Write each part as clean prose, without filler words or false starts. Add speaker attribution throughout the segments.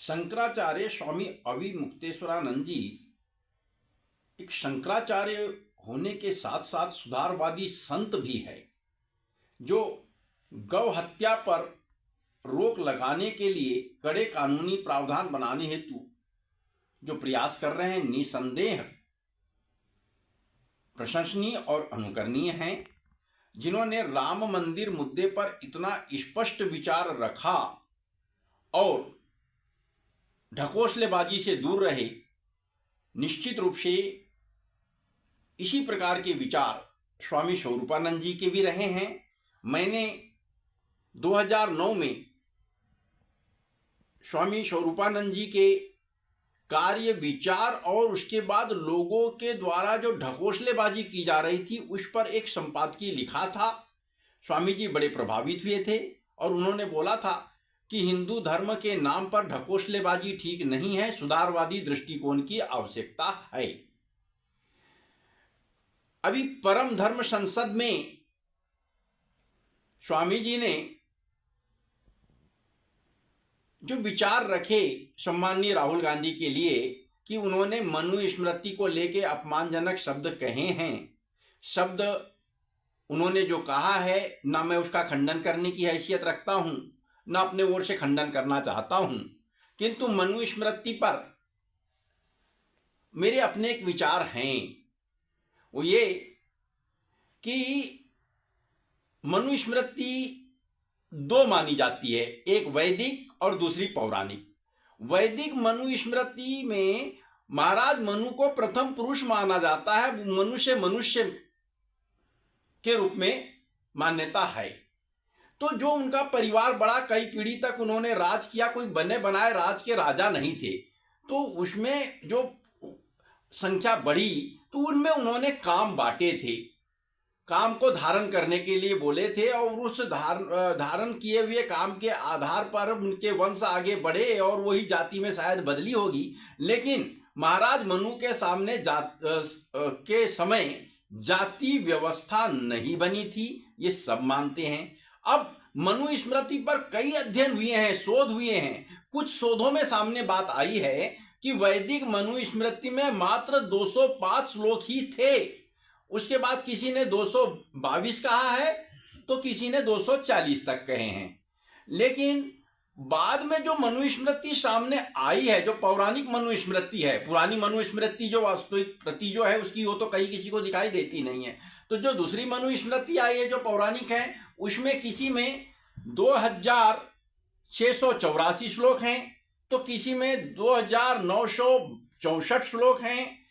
Speaker 1: शंकराचार्य स्वामी अविमुक्तेश्वरानंद जी एक शंकराचार्य होने के साथ साथ सुधारवादी संत भी है, जो गौ हत्या पर रोक लगाने के लिए कड़े कानूनी प्रावधान बनाने हेतु जो प्रयास कर रहे हैं, निसंदेह प्रशंसनीय और अनुकरणीय हैं। जिन्होंने राम मंदिर मुद्दे पर इतना स्पष्ट विचार रखा और ढकोसलेबाजी से दूर रहे, निश्चित रूप से इसी प्रकार के विचार स्वामी स्वरूपानंद जी के भी रहे हैं। मैंने 2009 में स्वामी स्वरूपानंद जी के कार्य, विचार और उसके बाद लोगों के द्वारा जो ढकोसलेबाजी की जा रही थी उस पर एक संपादकीय लिखा था। स्वामी जी बड़े प्रभावित हुए थे और उन्होंने बोला था कि हिंदू धर्म के नाम पर ढकोसलेबाजी ठीक नहीं है, सुधारवादी दृष्टिकोण की आवश्यकता है। अभी परम धर्म संसद में स्वामी जी ने जो विचार रखे सम्माननीय राहुल गांधी के लिए कि उन्होंने मनुस्मृति को लेके अपमानजनक शब्द कहे हैं, शब्द उन्होंने जो कहा है, ना मैं उसका खंडन करने की हैसियत रखता हूं, ना अपने ओर से खंडन करना चाहता हूं, किंतु मनुस्मृति पर मेरे अपने एक विचार हैं। वो ये कि मनुस्मृति दो मानी जाती है, एक वैदिक और दूसरी पौराणिक। वैदिक मनुस्मृति में महाराज मनु को प्रथम पुरुष माना जाता है, मनुष्य के रूप में मान्यता है। तो जो उनका परिवार बड़ा, कई पीढ़ी तक उन्होंने राज किया, कोई बने बनाए राज के राजा नहीं थे, तो उसमें जो संख्या बढ़ी तो उनमें उन्होंने काम बांटे थे, काम को धारण करने के लिए बोले थे और उस धारण किए हुए काम के आधार पर उनके वंश आगे बढ़े और वही जाति में शायद बदली होगी। लेकिन महाराज मनु के सामने के समय जाति व्यवस्था नहीं बनी थी, ये सब मानते हैं। अब मनुस्मृति पर कई अध्ययन हुए हैं, शोध हुए हैं। कुछ शोधों में सामने बात आई है कि वैदिक मनुस्मृति में मात्र 205 श्लोक ही थे। उसके बाद किसी ने 222 कहा है तो किसी ने 240 तक कहे हैं। लेकिन बाद में जो मनुस्मृति सामने आई है, जो पौराणिक मनुस्मृति है, पुरानी मनुस्मृति जो वास्तविक प्रति जो है उसकी, वो तो कहीं किसी को दिखाई देती नहीं है। तो जो दूसरी मनुस्मृति आई है जो पौराणिक है, उसमें किसी में 2684 श्लोक हैं तो किसी में 2964 श्लोक हैं।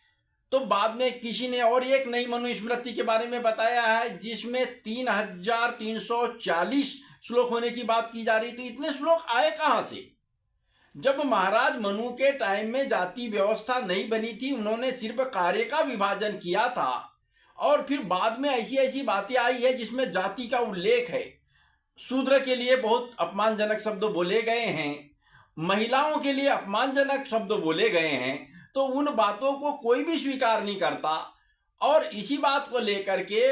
Speaker 1: तो बाद में किसी ने और एक नई मनुस्मृति के बारे में बताया है जिसमें 3340 श्लोक होने की बात की जा रही। तो इतने श्लोक आए कहाँ से? जब महाराज मनु के टाइम में जाति व्यवस्था नहीं बनी थी, उन्होंने सिर्फ कार्य का विभाजन किया था और फिर बाद में ऐसी ऐसी बातें आई है जिसमें जाति का उल्लेख है। शूद्र के लिए बहुत अपमानजनक शब्द बोले गए हैं, महिलाओं के लिए अपमानजनक शब्द बोले गए हैं। तो उन बातों को कोई भी स्वीकार नहीं करता और इसी बात को लेकर के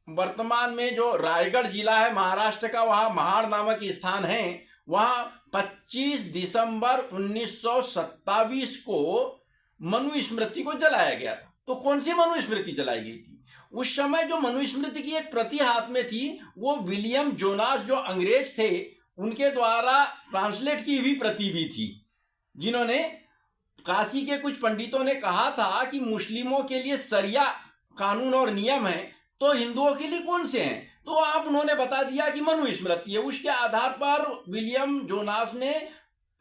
Speaker 1: वर्तमान में जो रायगढ़ जिला है महाराष्ट्र का, वहाँ महाड़ नामक स्थान है, वहाँ 25 दिसंबर 1927 को मनुस्मृति को जलाया गया था। तो कौन सी मनुस्मृति जलाई गई थी? उस समय जो मनुस्मृति की एक प्रति हाथ में थी वो विलियम जोनास जो अंग्रेज थे उनके द्वारा ट्रांसलेट की हुई प्रति भी थी, जिन्होंने काशी के कुछ पंडितों ने कहा था कि मुस्लिमों के लिए शरिया कानून और नियम है तो हिंदुओं के लिए कौन से हैं? तो आप उन्होंने बता दिया कि मनुस्मृति है। उसके आधार पर विलियम जोनास ने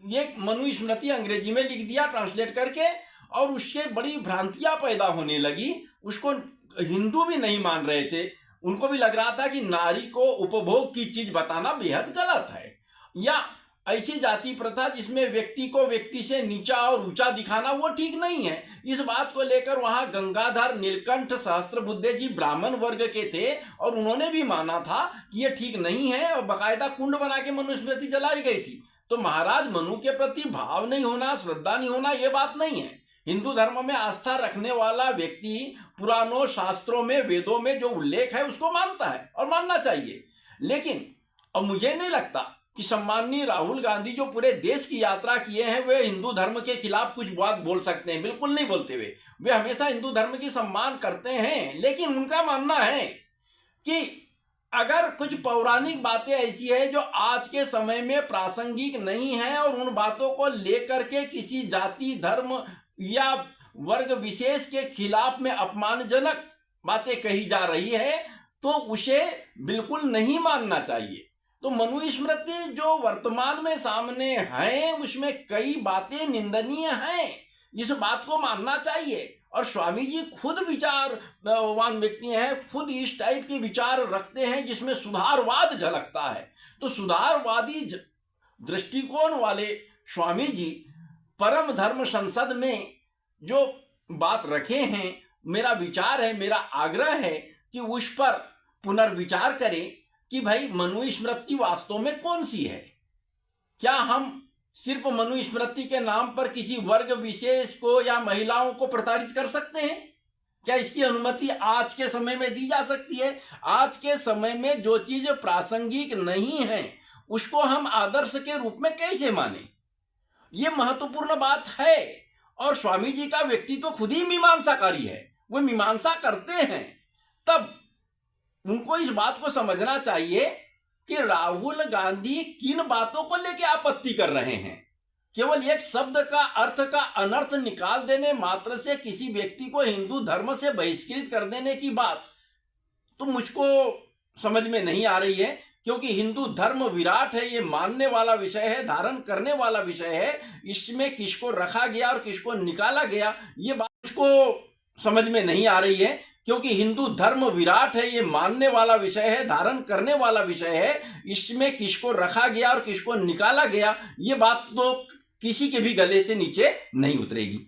Speaker 1: ये मनुस्मृति अंग्रेजी में लिख दिया ट्रांसलेट करके और उससे बड़ी भ्रांतियां पैदा होने लगी। उसको हिंदू भी नहीं मान रहे थे, उनको भी लग रहा था कि नारी को उपभोग की चीज बताना बेहद गलत है, या ऐसी जाति प्रथा जिसमें व्यक्ति को व्यक्ति से नीचा और ऊंचा दिखाना वो ठीक नहीं है। इस बात को लेकर वहां गंगाधर नीलकंठ सहस्त्रबुद्धे जी ब्राह्मण वर्ग के थे और उन्होंने भी माना था कि ये ठीक नहीं है और बाकायदा कुंड बना के मनुस्मृति जलाई गई थी। तो महाराज मनु के प्रति भाव नहीं होना, श्रद्धा नहीं होना, ये बात नहीं है। हिंदू धर्म में आस्था रखने वाला व्यक्ति पुराणों, शास्त्रों में, वेदों में जो उल्लेख है उसको मानता है और मानना चाहिए। लेकिन अब मुझे नहीं लगता कि सम्माननीय राहुल गांधी जो पूरे देश की यात्रा किए हैं वे हिंदू धर्म के खिलाफ कुछ बात बोल सकते हैं? बिल्कुल नहीं बोलते। वे हमेशा हिंदू धर्म की सम्मान करते हैं, लेकिन उनका मानना है कि अगर कुछ पौराणिक बातें ऐसी है जो आज के समय में प्रासंगिक नहीं है और उन बातों को लेकर के किसी जाति, धर्म या वर्ग विशेष के खिलाफ में अपमानजनक बातें कही जा रही है, तो उसे बिल्कुल नहीं मानना चाहिए। तो मनुस्मृति जो वर्तमान में सामने है उसमें कई बातें निंदनीय हैं, इस बात को मानना चाहिए। और स्वामी जी खुद विचारवान व्यक्ति हैं, खुद इस टाइप के विचार रखते हैं जिसमें सुधारवाद झलकता है। तो सुधारवादी दृष्टिकोण वाले स्वामी जी परम धर्म संसद में जो बात रखे हैं, मेरा विचार है, मेरा आग्रह है कि उस पर पुनर्विचार करें कि भाई मनुस्मृति वास्तव में कौन सी है। क्या हम सिर्फ मनुस्मृति के नाम पर किसी वर्ग विशेष को या महिलाओं को प्रताड़ित कर सकते हैं? क्या इसकी अनुमति आज के समय में दी जा सकती है? आज के समय में जो चीज प्रासंगिक नहीं है उसको हम आदर्श के रूप में कैसे माने? ये महत्वपूर्ण बात है। और स्वामी जी का व्यक्तित्व खुद ही मीमांसाकारी है, वो मीमांसा करते हैं। तब उनको इस बात को समझना चाहिए कि राहुल गांधी किन बातों को लेकर आपत्ति कर रहे हैं। केवल एक शब्द का अर्थ का अनर्थ निकाल देने मात्र से किसी व्यक्ति को हिंदू धर्म से बहिष्कृत कर देने की बात तो मुझको समझ में नहीं आ रही है, क्योंकि हिंदू धर्म विराट है, ये मानने वाला विषय है, धारण करने वाला विषय है। इसमें किसको रखा गया और किसको निकाला गया ये बात मुझको समझ में नहीं आ रही है, क्योंकि हिंदू धर्म विराट है, ये मानने वाला विषय है, धारण करने वाला विषय है। इसमें किसको रखा गया और किसको निकाला गया ये बात तो किसी के भी गले से नीचे नहीं उतरेगी।